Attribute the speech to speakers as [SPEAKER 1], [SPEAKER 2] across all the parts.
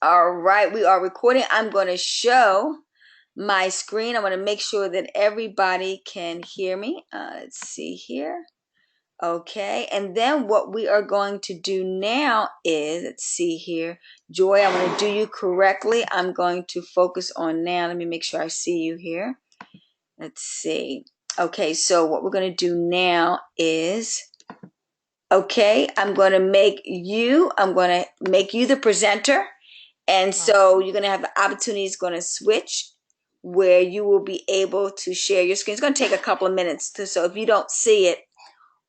[SPEAKER 1] All right, we are recording. I'm going to show my screen. I want to make sure that everybody can hear me. Let's see here. Okay, and then what we are going to do now is, let's see here. Joy, I want to do you correctly. I'm going to focus on now. Let me make sure I see you here. Let's see. Okay, so what we're going to do now is, okay, I'm going to make you the presenter. And so you're going to have the opportunity, it's going to switch where you will be able to share your screen. It's going to take a couple of minutes so if you don't see it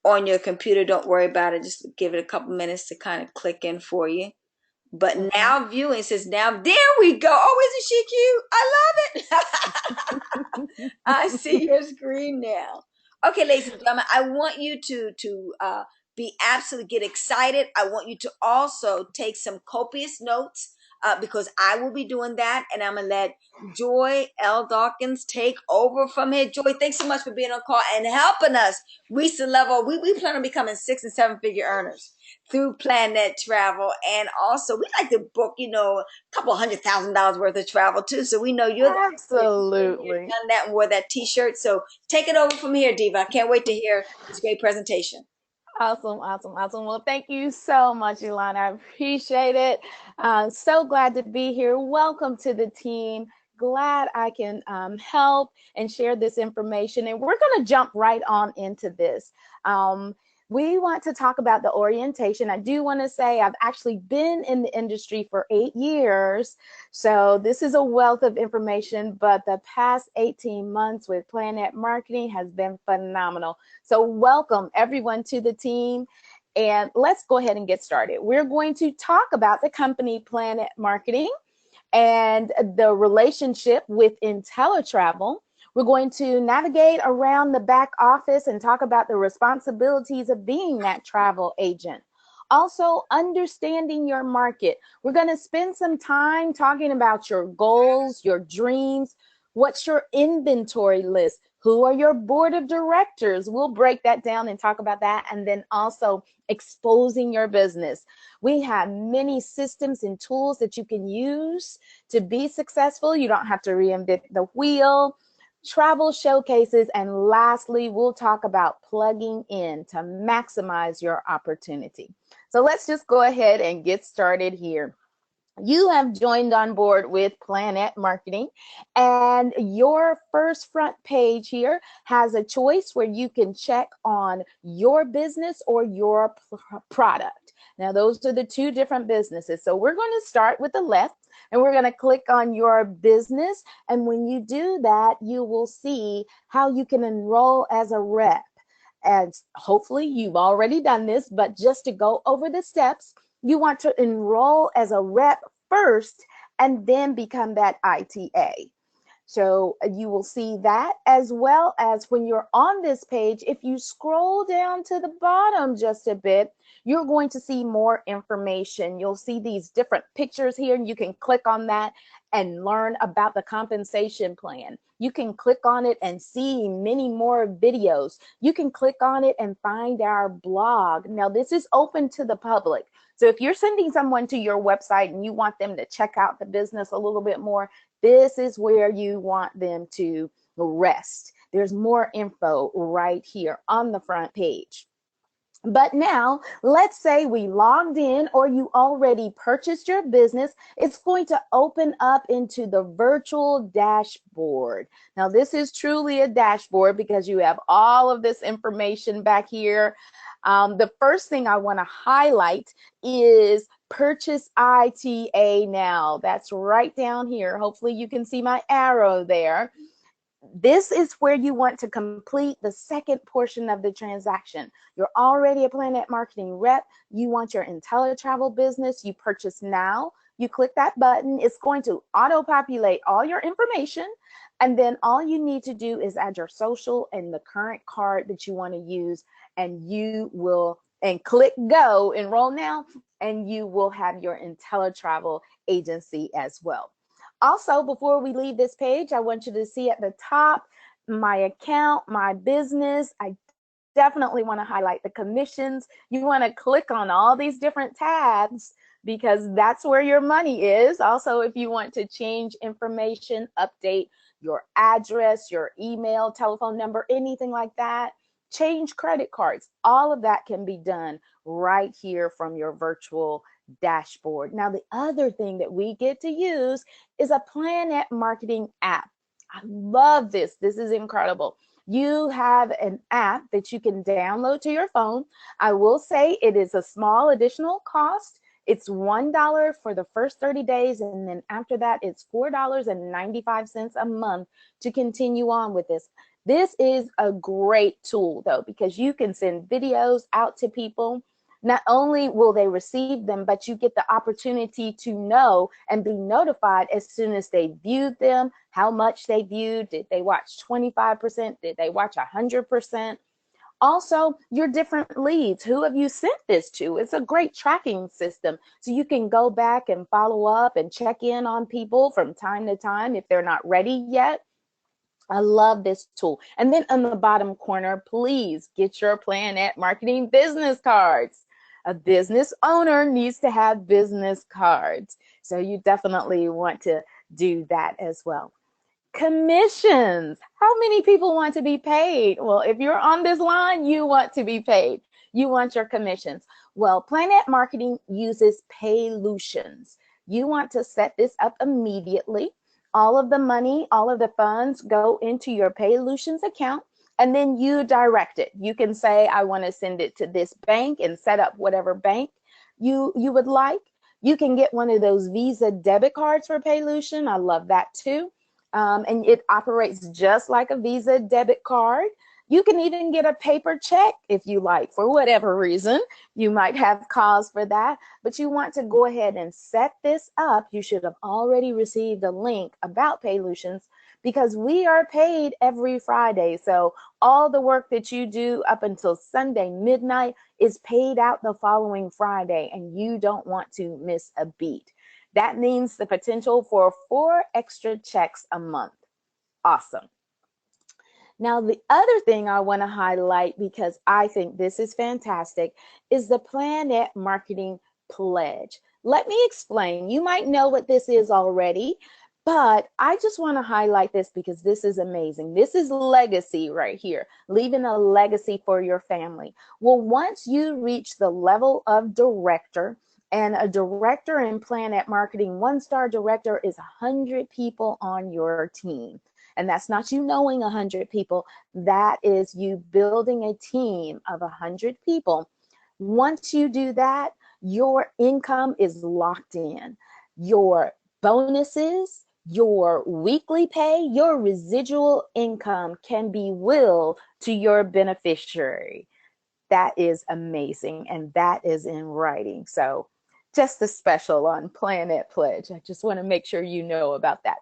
[SPEAKER 1] on your computer, don't worry about it. Just give it a couple of minutes to kind of click in for you. But now viewing says, now there we go. Oh, isn't she cute? I love it. I see your screen now. Okay, ladies and gentlemen, I want you to be absolutely get excited. I want you to also take some copious notes because I will be doing that, and I'm gonna let Joy L. Dawkins take over from here. Joy, thanks so much for being on call and helping us reach the level. We plan on becoming 6 and 7 figure earners through PlanNet Travel, and also we like to book, a couple $100,000 worth of travel too. So we know you're the expert. You've
[SPEAKER 2] Absolutely.
[SPEAKER 1] done that and wore that T-shirt. So take it over from here, Diva. I can't wait to hear this great presentation.
[SPEAKER 2] Awesome, awesome, awesome. Well, thank you so much, Elana. I appreciate it. So glad to be here. Welcome to the team. Glad I can help and share this information. And we're going to jump right on into this. We want to talk about the orientation. I do want to say I've actually been in the industry for 8 years. So this is a wealth of information, but the past 18 months with PlanNet Marketing has been phenomenal. So welcome everyone to the team. And let's go ahead and get started. We're going to talk about the company PlanNet Marketing and the relationship with IntelliTravel. We're going to navigate around the back office and talk about the responsibilities of being that travel agent. Also, understanding your market. We're going to spend some time talking about your goals, your dreams. What's your inventory list? Who are your board of directors? We'll break that down and talk about that. And then also exposing your business. We have many systems and tools that you can use to be successful. You don't have to reinvent the wheel. Travel showcases, and lastly, we'll talk about plugging in to maximize your opportunity. So let's just go ahead and get started here. You have joined on board with PlanNet Marketing, and your first front page here has a choice where you can check on your business or your product. Now, those are the two different businesses. So we're going to start with the left, and we're going to click on your business. And when you do that, you will see how you can enroll as a rep. And hopefully you've already done this, but just to go over the steps, you want to enroll as a rep first and then become that ITA. So you will see that, as well as when you're on this page, if you scroll down to the bottom just a bit, you're going to see more information. You'll see these different pictures here, and you can click on that and learn about the compensation plan. You can click on it and see many more videos. You can click on it and find our blog. Now, this is open to the public. So if you're sending someone to your website and you want them to check out the business a little bit more, this is where you want them to rest. There's more info right here on the front page. But now, let's say we logged in or you already purchased your business. It's going to open up into the virtual dashboard. Now, this is truly a dashboard because you have all of this information back here. The first thing I want to highlight is purchase ITA now. That's right down here. Hopefully you can see my arrow there. This is where you want to complete the second portion of the transaction. You're already a PlanNet Marketing rep. You want your IntelliTravel business. You purchase now. You click that button. It's going to auto-populate all your information. And then all you need to do is add your social and the current card that you want to use. And you will, and click go, enroll now, and you will have your IntelliTravel agency as well. Also, before we leave this page, I want you to see at the top my account, my business. I definitely want to highlight the commissions. You want to click on all these different tabs because that's where your money is. Also, if you want to change information, update your address, your email, telephone number, anything like that, change credit cards, all of that can be done right here from your virtual dashboard. Now, the other thing that we get to use is a PlanNet Marketing App. I love this. This is incredible. You have an app that you can download to your phone. I will say it is a small additional cost. It's $1 for the first 30 days, and then after that, it's $4.95 a month to continue on with this. This is a great tool, though, because you can send videos out to people. Not only will they receive them, but you get the opportunity to know and be notified as soon as they viewed them, how much they viewed. Did they watch 25%? Did they watch 100%? Also, your different leads. Who have you sent this to? It's a great tracking system. So you can go back and follow up and check in on people from time to time if they're not ready yet. I love this tool. And then on the bottom corner, please get your PlanNet Marketing business cards. A business owner needs to have business cards. So you definitely want to do that as well. Commissions. How many people want to be paid? Well, if you're on this line, you want to be paid. You want your commissions. Well, PlanNet Marketing uses Paylutions. You want to set this up immediately. All of the money, all of the funds go into your Paylutions account, and then you direct it. You can say, I want to send it to this bank, and set up whatever bank you would like. You can get one of those Visa debit cards for Paylution. I love that too. And it operates just like a Visa debit card. You can even get a paper check if you like, for whatever reason. You might have cause for that, but you want to go ahead and set this up. You should have already received a link about Paylutions, because we are paid every Friday. So all the work that you do up until Sunday midnight is paid out the following Friday, and you don't want to miss a beat. That means the potential for 4 extra checks a month. Awesome. Now, the other thing I want to highlight, because I think this is fantastic, is the PlanNet Marketing Pledge. Let me explain. You might know what this is already, but I just want to highlight this because this is amazing. This is legacy right here, leaving a legacy for your family. Well, once you reach the level of director, and a director in PlanNet Marketing, 1-star director is 100 people on your team. And that's not you knowing 100 people. That is you building a team of 100 people. Once you do that, your income is locked in. Your bonuses, your weekly pay, your residual income can be willed to your beneficiary. That is amazing, and that is in writing. So just a special on PlanNet Pledge. I just want to make sure you know about that.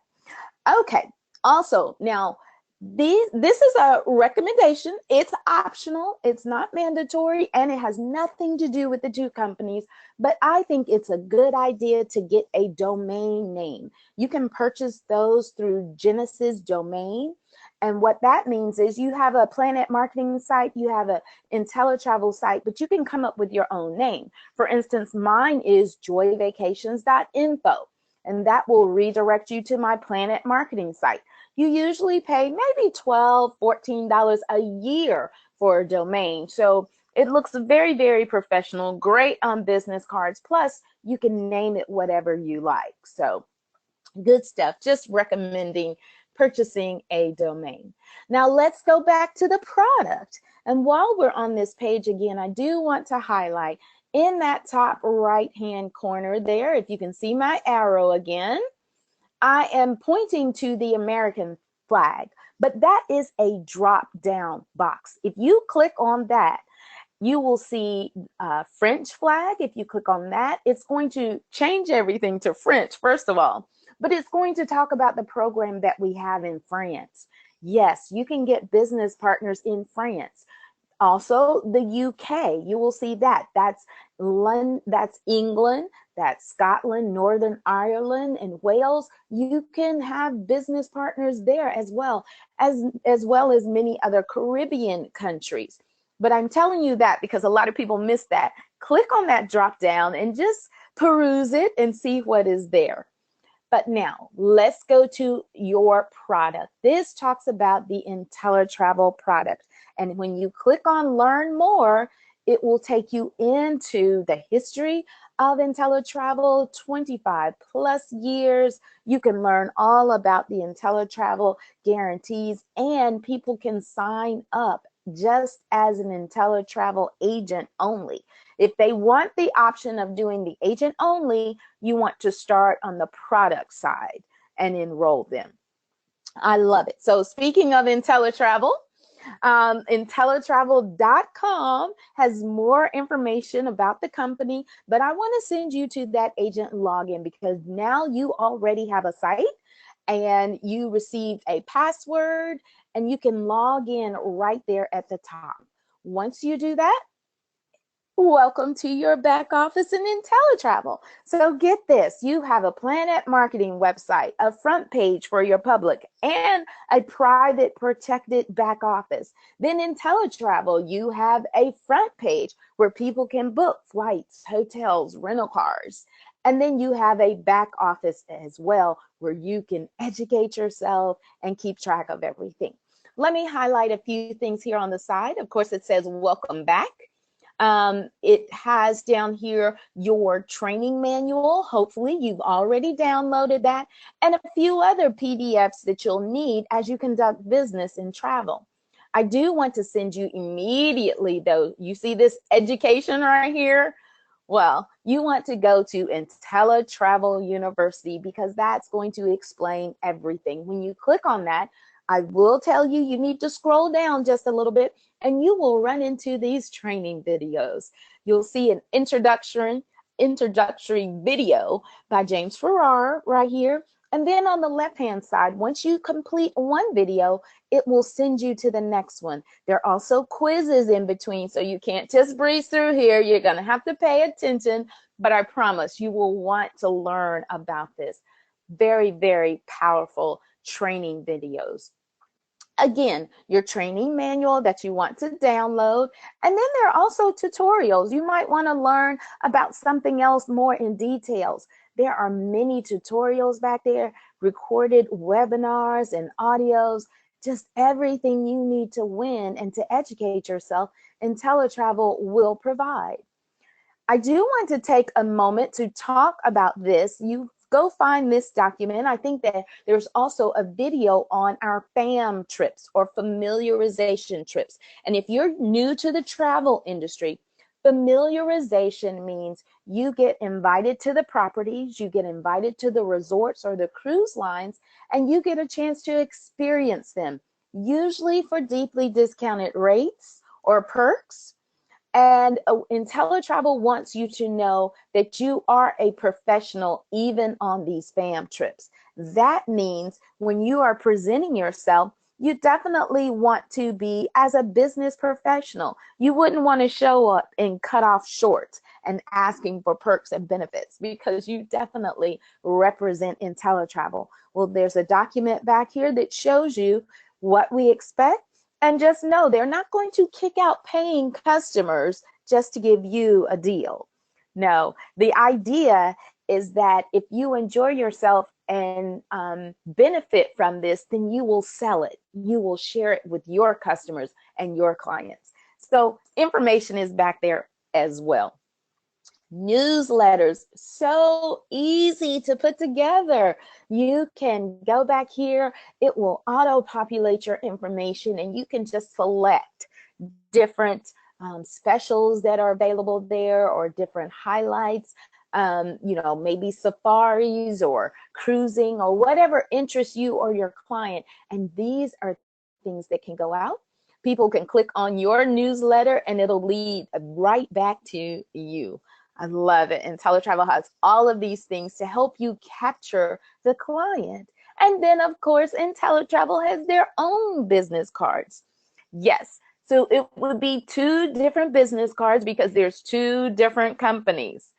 [SPEAKER 2] Okay, also, now this is a recommendation. It's optional, it's not mandatory, and it has nothing to do with the two companies, but I think it's a good idea to get a domain name. You can purchase those through Genesis Domain. And what that means is you have a PlanNet Marketing site, you have an IntelliTravel site, but you can come up with your own name. For instance, mine is joyvacations.info, and that will redirect you to my PlanNet Marketing site. You usually pay maybe $12, $14 a year for a domain. So it looks very, very professional, great on business cards. Plus, you can name it whatever you like. So good stuff. Just recommending purchasing a domain. Now let's go back to the product. And while we're on this page again, I do want to highlight in that top right-hand corner there, if you can see my arrow again, I am pointing to the American flag, but that is a drop-down box. If you click on that, you will see French flag. If you click on that, it's going to change everything to French, first of all, but it's going to talk about the program that we have in France. Yes, you can get business partners in France. Also, the UK, you will see that. That's London, that's England, that's Scotland, Northern Ireland, and Wales. You can have business partners there as well as many other Caribbean countries. But I'm telling you that because a lot of people miss that. Click on that drop down and just peruse it and see what is there. But now let's go to your product. This talks about the IntelliTravel product. And when you click on learn more, it will take you into the history of IntelliTravel, 25 plus years. You can learn all about the IntelliTravel guarantees, and people can sign up just as an IntelliTravel agent only. If they want the option of doing the agent only, you want to start on the product side and enroll them. I love it. So speaking of IntelliTravel, IntelliTravel.com has more information about the company, but I want to send you to that agent login because now you already have a site and you received a password and you can log in right there at the top. Once you do that, welcome to your back office in IntelliTravel. So get this, you have a PlanNet Marketing website, a front page for your public, and a private protected back office. Then IntelliTravel, you have a front page where people can book flights, hotels, rental cars. And then you have a back office as well where you can educate yourself and keep track of everything. Let me highlight a few things here on the side. Of course, it says welcome back. It has down here your training manual. Hopefully you've already downloaded that, and a few other PDFs that you'll need as you conduct business and travel. I do want to send you immediately though. You see this education right here? Well, you want to go to IntelliTravel University because that's going to explain everything. When you click on that, I will tell you, you need to scroll down just a little bit and you will run into these training videos. You'll see an introductory video by James Farrar right here. And then on the left-hand side, once you complete one video, it will send you to the next one. There are also quizzes in between, so you can't just breeze through here. You're going to have to pay attention, but I promise you will want to learn about this. Very, very powerful training videos. Again, your training manual that you want to download. And then there are also tutorials. You might want to learn about something else more in details. There are many tutorials back there, recorded webinars and audios, just everything you need to win and to educate yourself, IntelliTravel will provide. I do want to take a moment to talk about this. You go find this document. I think that there's also a video on our FAM trips or familiarization trips. And if you're new to the travel industry, familiarization means you get invited to the properties, you get invited to the resorts or the cruise lines, and you get a chance to experience them, usually for deeply discounted rates or perks. And IntelliTravel wants you to know that you are a professional even on these FAM trips. That means when you are presenting yourself, you definitely want to be as a business professional. You wouldn't want to show up and cut off short and asking for perks and benefits because you definitely represent IntelliTravel. Well, there's a document back here that shows you what we expect. And just know they're not going to kick out paying customers just to give you a deal. No, the idea is that if you enjoy yourself and benefit from this, then you will sell it. You will share it with your customers and your clients. So information is back there as well. Newsletters, so easy to put together. You can go back here, it will auto-populate your information and you can just select different specials that are available there or different highlights, maybe safaris or cruising or whatever interests you or your client. And these are things that can go out. People can click on your newsletter and it'll lead right back to you. I love it. IntelliTravel has all of these things to help you capture the client. And then, of course, IntelliTravel has their own business cards. Yes, so it would be two different business cards because there's two different companies.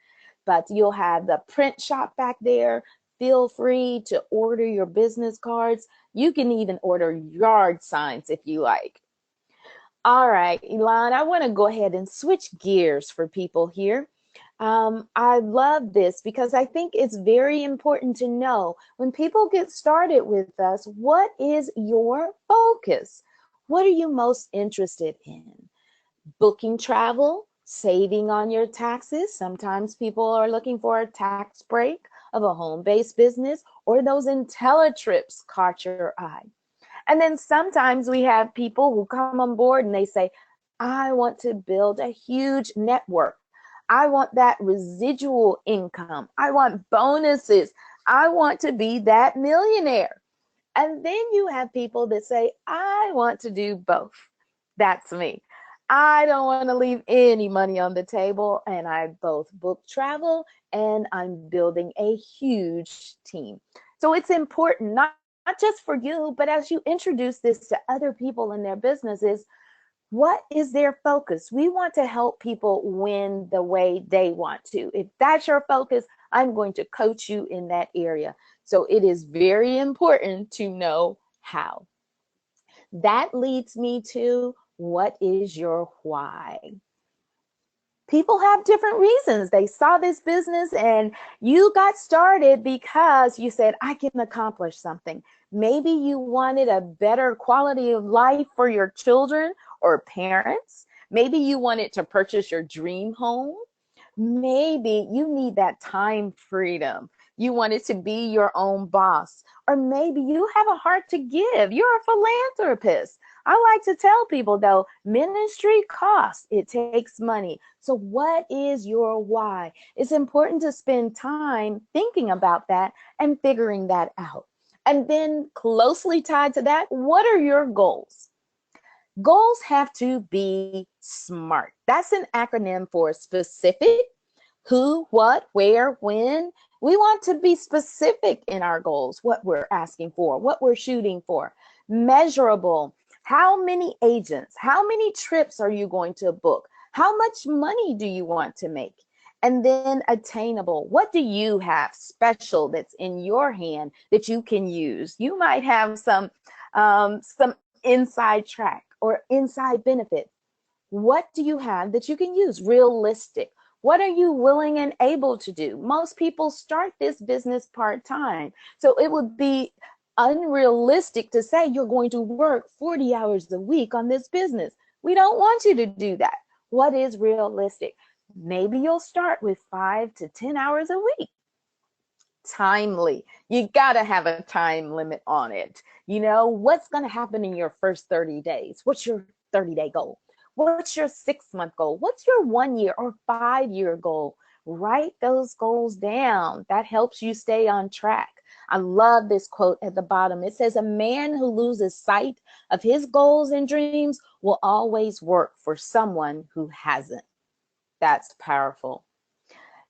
[SPEAKER 2] But you'll have the print shop back there. Feel free to order your business cards. You can even order yard signs if you like. All right, Elon, I want to go ahead and switch gears for people here. I love this because I think it's very important to know when people get started with us, what is your focus? What are you most interested in? Booking travel, saving on your taxes. Sometimes people are looking for a tax break of a home-based business, or those IntelliTrips caught your eye. And then sometimes we have people who come on board and they say, I want to build a huge network. I want that residual income. I want bonuses. I want to be that millionaire. And then you have people that say, I want to do both. That's me. I don't want to leave any money on the table. And I both book travel and I'm building a huge team. So it's important, not just for you, but as you introduce this to other people in their businesses, what is their focus? We want to help people win the way they want to. If that's your focus, I'm going to coach you in that area. So it is very important to know how. That leads me to, what is your why? People have different reasons. They saw this business and you got started because you said, I can accomplish something. Maybe you wanted a better quality of life for your children or parents. Maybe you wanted to purchase your dream home. Maybe you need that time freedom. You wanted to be your own boss. Or maybe you have a heart to give. You're a philanthropist. I like to tell people though, ministry costs, it takes money. So what is your why? It's important to spend time thinking about that and figuring that out. And then closely tied to that, what are your goals? Goals have to be SMART. That's an acronym for specific, who, what, where, when. We want to be specific in our goals, what we're asking for, what we're shooting for. Measurable. How many agents, how many trips are you going to book? How much money do you want to make? And then attainable. What do you have special that's in your hand that you can use? You might have some inside track or inside benefit. What do you have that you can use? Realistic. What are you willing and able to do? Most people start this business part-time. So it would be unrealistic to say you're going to work 40 hours a week on this business. We don't want you to do that. What is realistic? Maybe you'll start with 5 to 10 hours a week. Timely. You got to have a time limit on it. You know, what's going to happen in your first 30 days? What's your 30-day goal? What's your 6-month goal? What's your 1 year or 5-year goal? Write those goals down. That helps you stay on track. I love this quote at the bottom. It says, a man who loses sight of his goals and dreams will always work for someone who hasn't. That's powerful.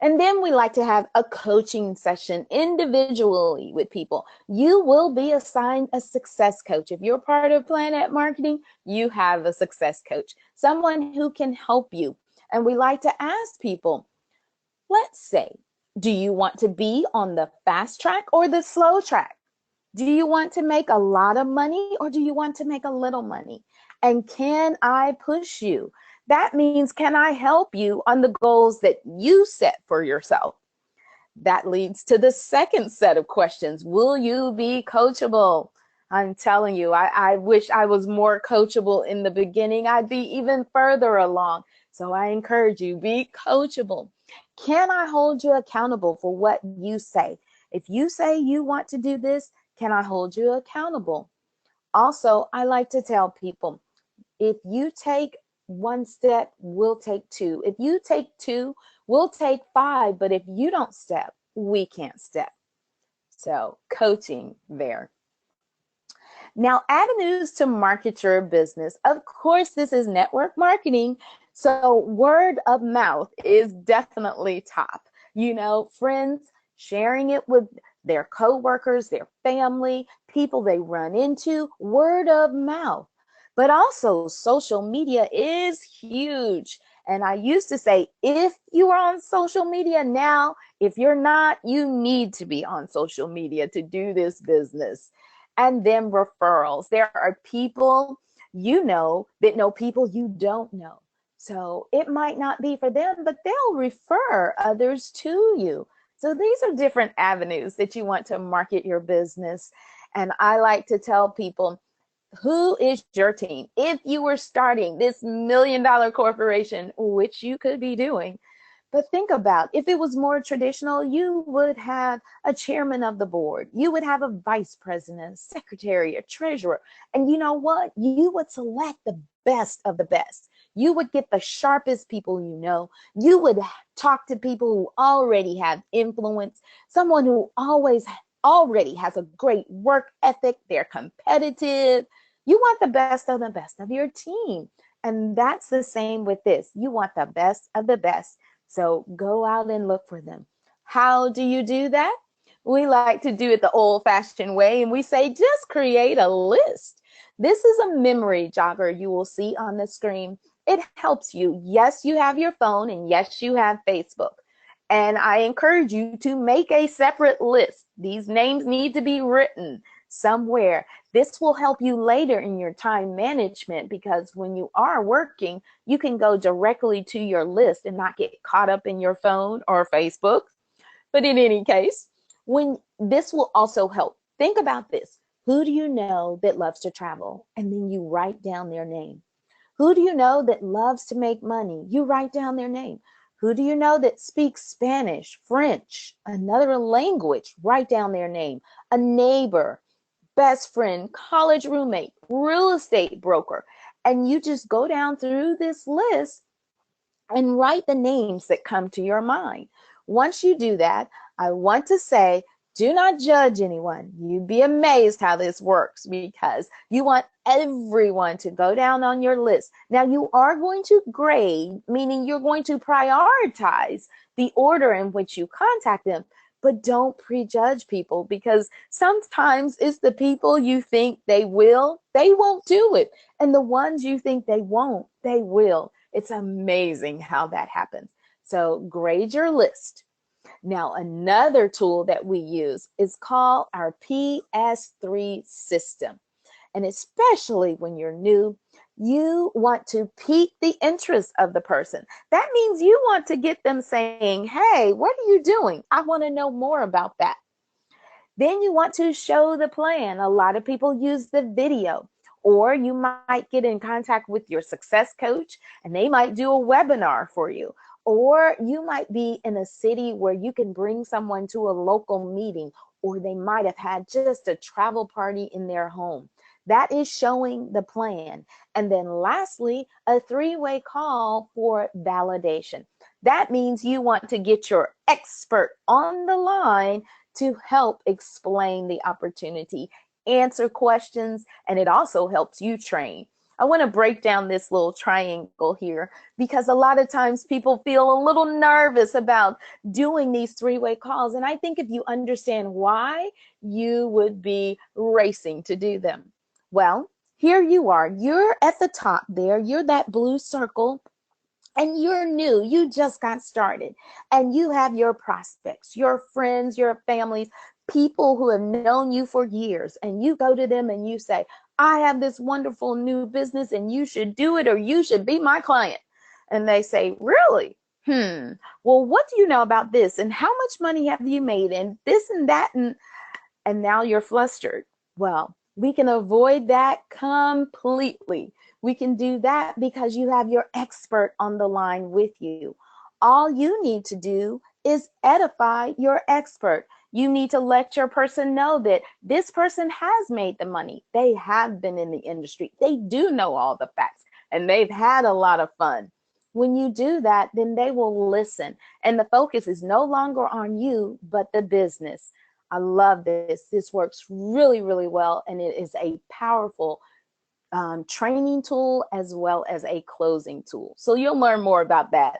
[SPEAKER 2] And then we like to have a coaching session individually with people. You will be assigned a success coach. If you're part of PlanNet Marketing, you have a success coach, someone who can help you. And we like to ask people, let's say, do you want to be on the fast track or the slow track? Do you want to make a lot of money or do you want to make a little money? And can I push you? That means, can I help you on the goals that you set for yourself? That leads to the second set of questions. Will you be coachable? I'm telling you, I wish I was more coachable in the beginning. I'd be even further along. So I encourage you, be coachable. Can I hold you accountable for what you say? If you say you want to do this, can I hold you accountable? Also, I like to tell people, if you take one step, we'll take two. If you take two, we'll take five. But if you don't step, we can't step. So coaching there. Now, avenues to market your business. Of course, this is network marketing. So word of mouth is definitely top. You know, friends sharing it with their coworkers, their family, people they run into, word of mouth. But also social media is huge. And I used to say, if you are on social media now, if you're not, you need to be on social media to do this business. And then referrals. There are people you know that know people you don't know. So it might not be for them, but they'll refer others to you. So these are different avenues that you want to market your business. And I like to tell people, who is your team? If you were starting this $1 million corporation, which you could be doing, but think about, if it was more traditional, you would have a chairman of the board, you would have a vice president, secretary, a treasurer. And you know what? You would select the best of the best. You would get the sharpest people you know. You would talk to people who already have influence, someone who already has a great work ethic, they're competitive. You want the best of the best of your team. And that's the same with this. You want the best of the best. So go out and look for them. How do you do that? We like to do it the old fashioned way, and we say just create a list. This is a memory jogger you will see on the screen. It helps you. Yes, you have your phone, and yes, you have Facebook. And I encourage you to make a separate list. These names need to be written somewhere. This will help you later in your time management, because when you are working, you can go directly to your list and not get caught up in your phone or Facebook. But in any case, when this will also help. Think about this. Who do you know that loves to travel? And then you write down their name. Who do you know that loves to make money? You write down their name. Who do you know that speaks Spanish, French, another language? Write down their name. A neighbor, best friend, college roommate, real estate broker. And you just go down through this list and write the names that come to your mind. Once you do that, I want to say, do not judge anyone. You'd be amazed how this works, because you want everyone to go down on your list. Now, you are going to grade, meaning you're going to prioritize the order in which you contact them. But don't prejudge people, because sometimes it's the people you think they won't do it. And the ones you think they won't, they will. It's amazing how that happens. So grade your list. Now, another tool that we use is called our PS3 system. And especially when you're new, you want to pique the interest of the person. That means you want to get them saying, hey, what are you doing? I want to know more about that. Then you want to show the plan. A lot of people use the video, or you might get in contact with your success coach and they might do a webinar for you. Or you might be in a city where you can bring someone to a local meeting, or they might have had just a travel party in their home. That is showing the plan. And then lastly, a three-way call for validation. That means you want to get your expert on the line to help explain the opportunity, answer questions, and it also helps you train. I want to break down this little triangle here, because a lot of times people feel a little nervous about doing these three-way calls. And I think if you understand why, you would be racing to do them. Well, here you are. You're at the top there. You're that blue circle, and you're new, you just got started, and you have your prospects, your friends, your families, people who have known you for years, and you go to them and you say, I have this wonderful new business and you should do it, or you should be my client. And they say, really? Well, what do you know about this, and how much money have you made, and this and that, and now you're flustered. Well, we can avoid that completely. We can do that because you have your expert on the line with you. All you need to do is edify your expert. You need to let your person know that this person has made the money. They have been in the industry. They do know all the facts, and they've had a lot of fun. When you do that, then they will listen. And the focus is no longer on you, but the business. I love this. This works really, really well. And it is a powerful training tool as well as a closing tool. So you'll learn more about that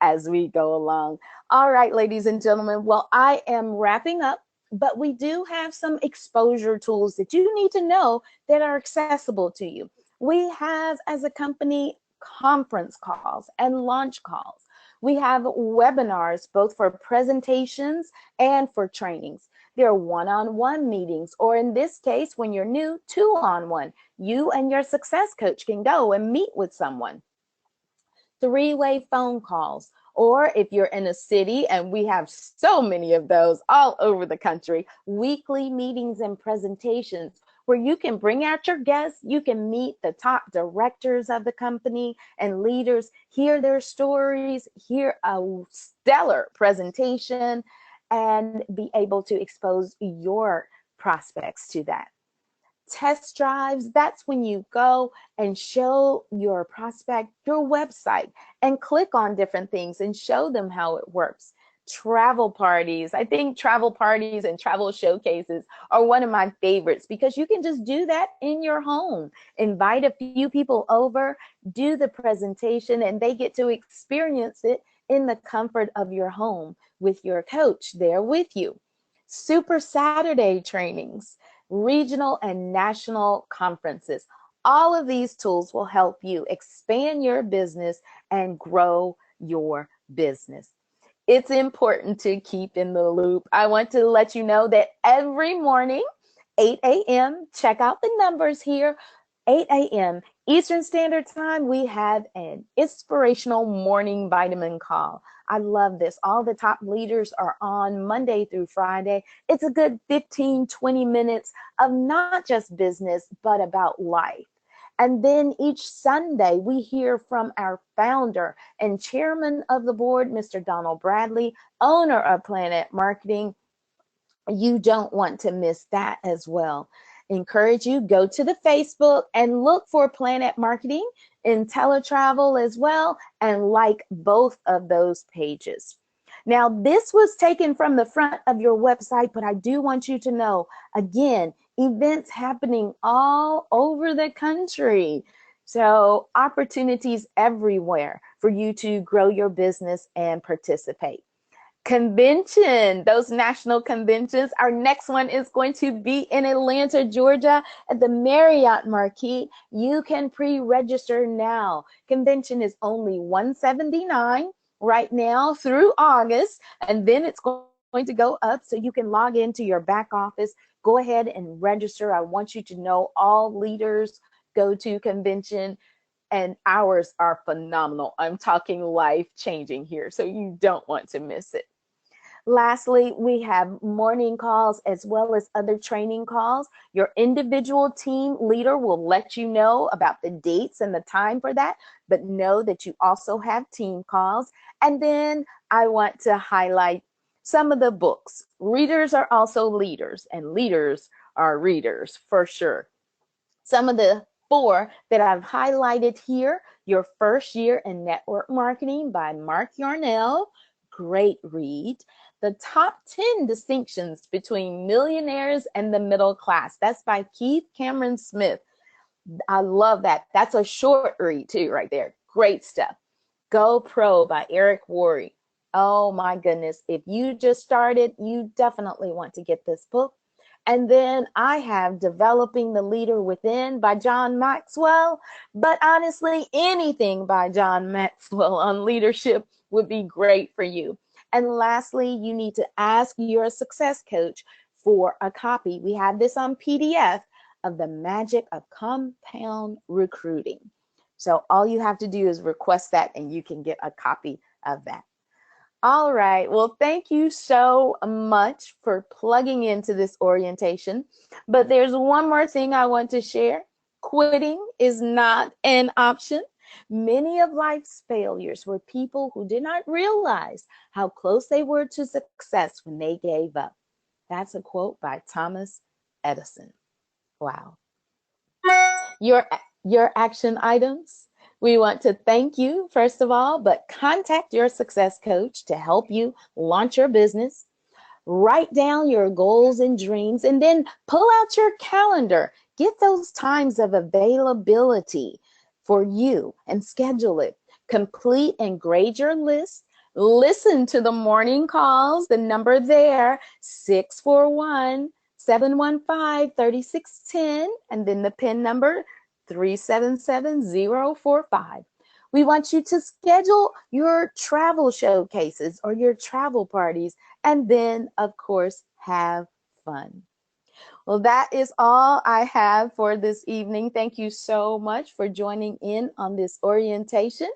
[SPEAKER 2] as we go along. All right, ladies and gentlemen. Well, I am wrapping up, but we do have some exposure tools that you need to know that are accessible to you. We have, as a company, conference calls and launch calls. We have webinars, both for presentations and for trainings. There are one-on-one meetings, or in this case, when you're new, two-on-one. You and your success coach can go and meet with someone. three-way phone calls, or if you're in a city, and we have so many of those all over the country, weekly meetings and presentations where you can bring out your guests, you can meet the top directors of the company and leaders, hear their stories, hear a stellar presentation, and be able to expose your prospects to that. Test drives, that's when you go and show your prospect your website and click on different things and show them how it works. Travel parties, I think travel parties and travel showcases are one of my favorites because you can just do that in your home. Invite a few people over, do the presentation, and they get to experience it in the comfort of your home with your coach there with you. Super Saturday trainings, regional and national conferences. All of these tools will help you expand your business and grow your business. It's important to keep in the loop. I want to let you know that every morning, 8 a.m., check out the numbers here, 8 a.m. Eastern Standard Time, we have an inspirational morning vitamin call. I love this. All the top leaders are on Monday through Friday. It's a good 15, 20 minutes of not just business, but about life. And then each Sunday, we hear from our founder and chairman of the board, Mr. Donald Bradley, owner of PlanNet Marketing. You don't want to miss that as well. Encourage you, go to the Facebook and look for PlanNet Marketing in teletravel as well, and like both of those pages. Now, this was taken from the front of your website, but I do want you to know, again, events happening all over the country. So opportunities everywhere for you to grow your business and participate. Convention, those national conventions. Our next one is going to be in Atlanta, Georgia at the Marriott Marquis. You can pre-register now. Convention is only $179 right now through August, and then it's going to go up so you can log into your back office. Go ahead and register. I want you to know all leaders go to convention, and hours are phenomenal. I'm talking life-changing here, so you don't want to miss it. Lastly, we have morning calls as well as other training calls. Your individual team leader will let you know about the dates and the time for that, but know that you also have team calls. And then I want to highlight some of the books. Readers are also leaders, and leaders are readers for sure. Some of the four that I've highlighted here: Your First Year in Network Marketing by Mark Yarnell, great read. The Top 10 Distinctions Between Millionaires and the Middle Class, that's by Keith Cameron Smith. I love that. That's a short read too right there. Great stuff. Go Pro by Eric Worre. Oh my goodness. If you just started, you definitely want to get this book. And then I have Developing the Leader Within by John Maxwell. But honestly, anything by John Maxwell on leadership would be great for you. And lastly, you need to ask your success coach for a copy. We have this on PDF of The Magic of Compound Recruiting. So all you have to do is request that and you can get a copy of that. All right. Well, thank you so much for plugging into this orientation. But there's one more thing I want to share. Quitting is not an option. Many of life's failures were people who did not realize how close they were to success when they gave up. That's a quote by Thomas Edison. Wow. Your, your action items. We want to thank you, first of all, but contact your success coach to help you launch your business. Write down your goals and dreams, and then pull out your calendar. Get those times of availability for you and schedule it. Complete and grade your list. Listen to the morning calls, the number there, 641-715-3610, and then the PIN number 377045. We want you to schedule your travel showcases or your travel parties, and then, of course, have fun. Well, that is all I have for this evening. Thank you so much for joining in on this orientation.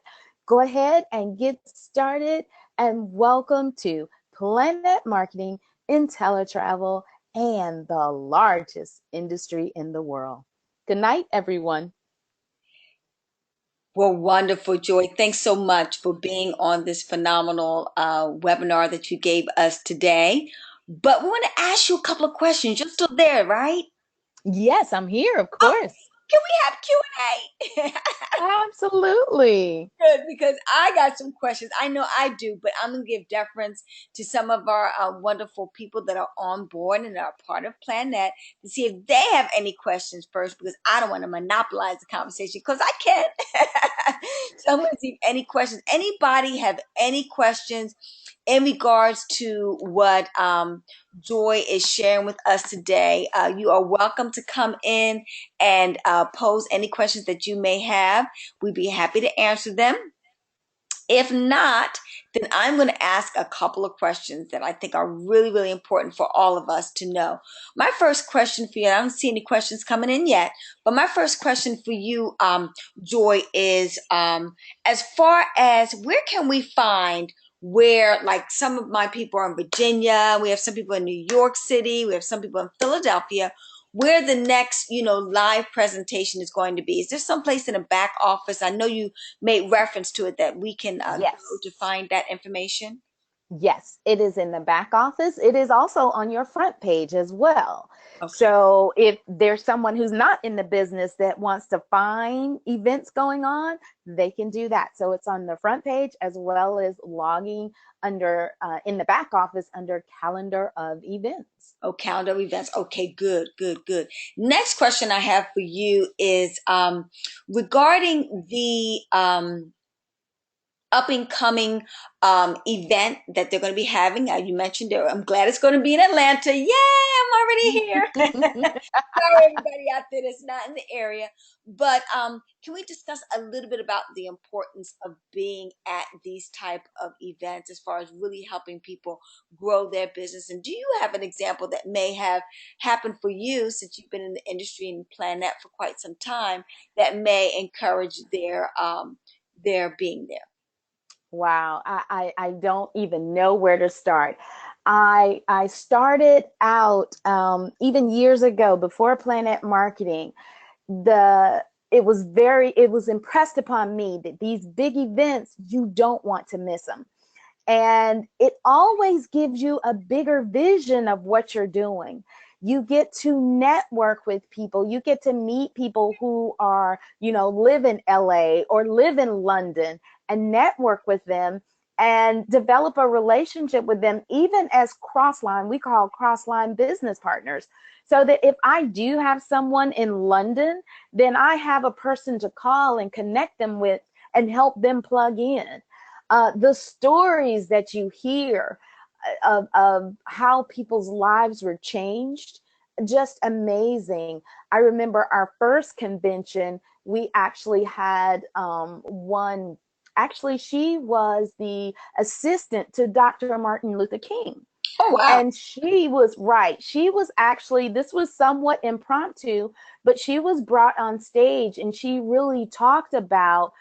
[SPEAKER 2] go ahead and get started. And welcome to PlanNet Marketing, IntelliTravel, and the largest industry in the world. Good night, everyone.
[SPEAKER 1] Well, wonderful, Joy. Thanks so much for being on this phenomenal webinar that you gave us today. But we want to ask you a couple of questions. You're still there, right?
[SPEAKER 2] Yes, I'm here, of
[SPEAKER 1] Oh,
[SPEAKER 2] course.
[SPEAKER 1] can we have Q&A?
[SPEAKER 2] Absolutely.
[SPEAKER 1] Good, because I got some questions. I know I do, but I'm going to give deference to some of our wonderful people that are on board and are part of PlanNet to see if they have any questions first, because I don't want to monopolize the conversation because I can't. So I'm going to see if any questions. Anybody have any questions in regards to what Joy is sharing with us today? You are welcome to come in and pose any questions that you may have. We'd be happy to answer them. If not, then I'm going to ask a couple of questions that I think are really, really important for all of us to know. My first question for you, I don't see any questions coming in yet, but my first question for you, Joy, is as far as where can we find where, like, some of my people are in Virginia, we have some people in New York City, we have some people in Philadelphia, where the next, live presentation is going to be. Is there someplace in the back office? I know you made reference to it that we can go
[SPEAKER 2] Yes.
[SPEAKER 1] to find that information.
[SPEAKER 2] Yes, it is in the back office. It is also on your front page as well.
[SPEAKER 1] Okay.
[SPEAKER 2] So if there's someone who's not in the business that wants to find events going on, they can do that. So it's on the front page as well as logging under in the back office under calendar of events.
[SPEAKER 1] Oh, calendar events. Okay, good, good, good. Next question I have for you is regarding the up and coming event that they're going to be having. You mentioned it. I'm glad it's going to be in Atlanta. Yay, I'm already here. Sorry, everybody out there that's not in the area. But can we discuss a little bit about the importance of being at these type of events as far as really helping people grow their business? And do you have an example that may have happened for you since you've been in the industry and planned that for quite some time that may encourage their being there?
[SPEAKER 2] Wow, I don't even know where to start. I started out even years ago before PlanNet Marketing. The it was impressed upon me that these big events, you don't want to miss them. And it always gives you a bigger vision of what you're doing. You get to network with people. You get to meet people who are, live in LA or live in London and network with them and develop a relationship with them, even as cross-line, we call cross-line business partners. So that if I do have someone in London, then I have a person to call and connect them with and help them plug in. The stories that you hear of how people's lives were changed, just amazing. I remember our first convention, we actually had one, actually, she was the assistant to Dr. Martin Luther King.
[SPEAKER 1] Oh, wow.
[SPEAKER 2] And she was right. She was actually, this was somewhat impromptu, but she was brought on stage and she really talked about,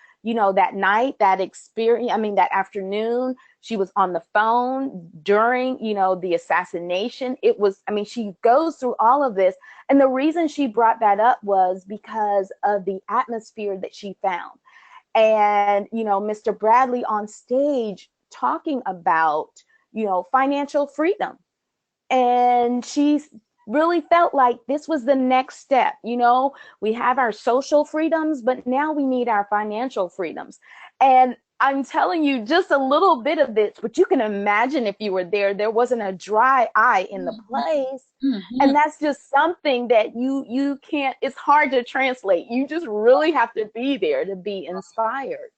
[SPEAKER 2] that night, that experience, I mean, that afternoon. She was on the phone during, the assassination. It was, I mean, she goes through all of this. And the reason she brought that up was because of the atmosphere that she found. And, Mr. Bradley on stage talking about, financial freedom. And she really felt like this was the next step. We have our social freedoms, but now we need our financial freedoms. And I'm telling you just a little bit of this, but you can imagine if you were there, there wasn't a dry eye in the place.
[SPEAKER 1] Mhm.
[SPEAKER 2] And that's just something that you can't, it's hard to translate. You just really have to be there to be inspired.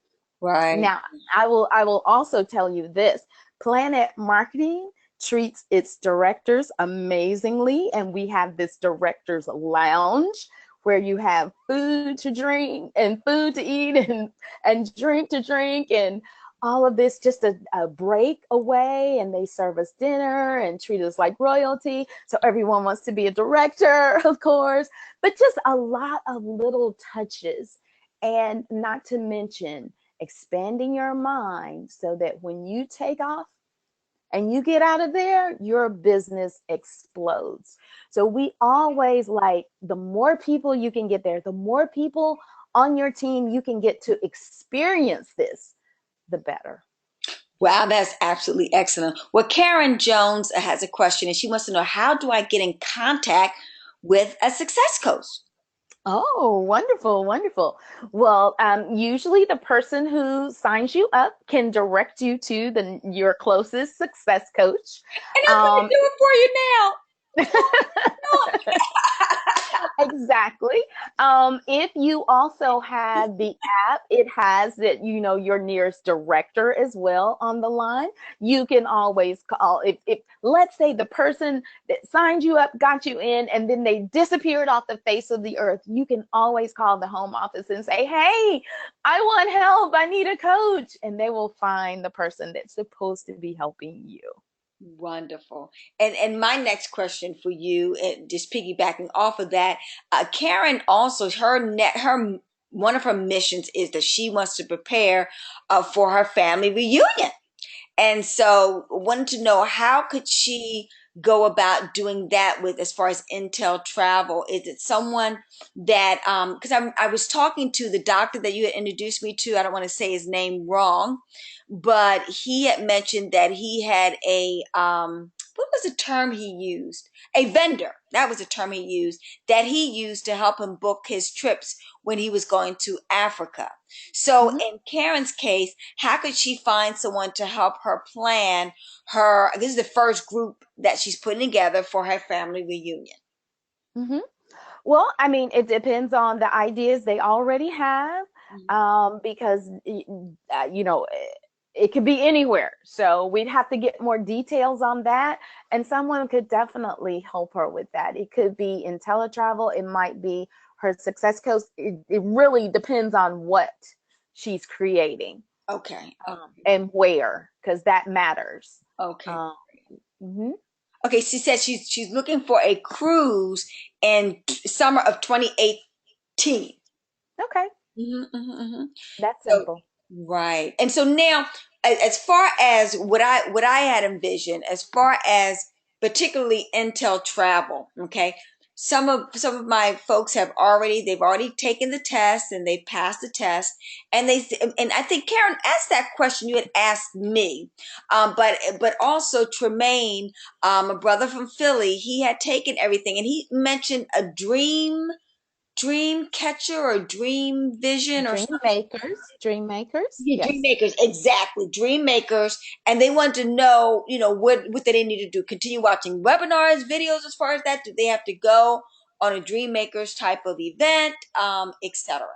[SPEAKER 1] Right.
[SPEAKER 2] Now, I will also tell you this. PlanNet Marketing treats its directors amazingly, and we have this directors lounge where you have food to drink and food to eat and drink to drink and all of this, just a break away, and they serve us dinner and treat us like royalty. So everyone wants to be a director, of course, but just a lot of little touches. And not to mention expanding your mind so that when you take off and you get out of there, your business explodes. So we always like, the more people you can get there, the more people on your team you can get to experience this, the better.
[SPEAKER 1] Wow, that's absolutely excellent. Well, Karen Jones has a question, and she wants to know, how do I get in contact with a success coach?
[SPEAKER 2] Oh, wonderful, wonderful. Well, usually the person who signs you up can direct you to your closest success coach.
[SPEAKER 1] And I'm going to
[SPEAKER 2] Um,
[SPEAKER 1] do it for you now.
[SPEAKER 2] exactly. If you also have the app, it has that, your nearest director as well on the line. You can always call. If let's say the person that signed you up got you in and then they disappeared off the face of the earth, you can always call the home office and say, hey, I want help. I need a coach. And they will find the person that's supposed to be helping you.
[SPEAKER 1] Wonderful. And my next question for you, just piggybacking off of that, Karen also, her one of her missions is that she wants to prepare for her family reunion. And so wanted to know, how could she go about doing that with, as far as Intel travel? Is it someone that, because I was talking to the doctor that you had introduced me to, I don't want to say his name wrong, but he had mentioned that he had a, what was the term he used? A vendor. That was the term he used, that he used to help him book his trips when he was going to Africa. So
[SPEAKER 2] Mm-hmm.
[SPEAKER 1] in Karen's case, how could she find someone to help her plan her? This is the first group that she's putting together for her family reunion.
[SPEAKER 2] Mm-hmm. Well, I mean, it depends on the ideas they already have,
[SPEAKER 1] Mhm.
[SPEAKER 2] because it could be anywhere. So we'd have to get more details on that, and someone could definitely help her with that. It could be in teletravel. It might be her success coach. It really depends on what she's creating,
[SPEAKER 1] Okay.
[SPEAKER 2] and where, because that matters.
[SPEAKER 1] Okay.
[SPEAKER 2] Um, mhm.
[SPEAKER 1] Okay. She said she's looking for a cruise in summer of 2018.
[SPEAKER 2] Okay,
[SPEAKER 1] Mm-hmm.
[SPEAKER 2] that's
[SPEAKER 1] So
[SPEAKER 2] simple.
[SPEAKER 1] right. And so now, as far as what I had envisioned, as far as particularly Intel travel, okay, some of my folks they've already taken the test and they passed the test, and I think Karen asked that question you had asked me, but also Tremaine, a brother from Philly, he had taken everything and he mentioned a dream catcher or dream vision or
[SPEAKER 2] Dream makers, dream makers.
[SPEAKER 1] yeah, dream
[SPEAKER 2] Yes.
[SPEAKER 1] makers, exactly. Dream makers. And they want to know, what do they need to do? Continue watching webinars, videos as far as that? Do they have to go on a dream makers type of event, etc.?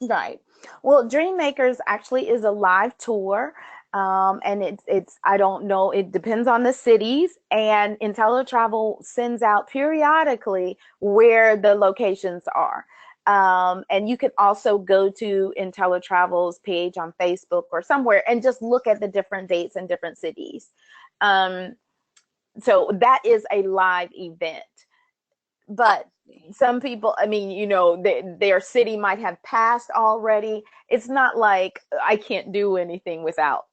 [SPEAKER 2] Right. Well, Dream Makers actually is a live tour. And it's I don't know, it depends on the cities, and IntelliTravel sends out periodically where the locations are. And you can also go to IntelliTravel's page on Facebook or somewhere and just look at the different dates in different cities. Um, so that is a live event.
[SPEAKER 1] I
[SPEAKER 2] But
[SPEAKER 1] see.
[SPEAKER 2] some people, I mean, their city might have passed already. It's not like I can't do anything without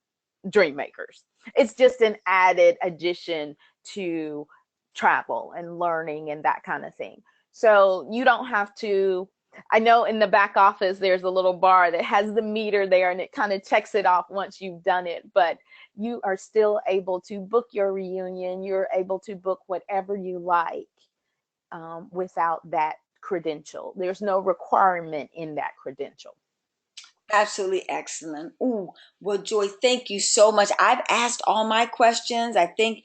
[SPEAKER 2] dream makers. It's just an added addition to travel and learning and that kind of thing. So you don't have to. I know in the back office there's a little bar that has the meter there and it kind of checks it off once you've done it, but you are still able to book your reunion. You're able to book whatever you like, without that credential. There's no requirement in that credential.
[SPEAKER 1] Absolutely excellent. Ooh, well, Joy, thank you so much. I've asked all my questions. I think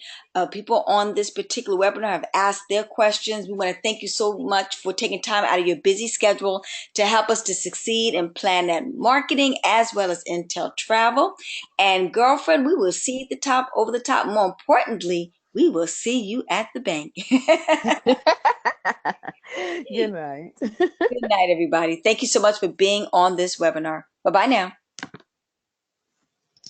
[SPEAKER 1] people on this particular webinar have asked their questions. We want to thank you so much for taking time out of your busy schedule to help us to succeed in PlanNet marketing as well as Intel travel. And girlfriend, we will see you at the top, over the top. More importantly, we will see you at the bank.
[SPEAKER 2] Good night.
[SPEAKER 1] Good night, everybody. Thank you so much for being on this webinar. Bye bye now.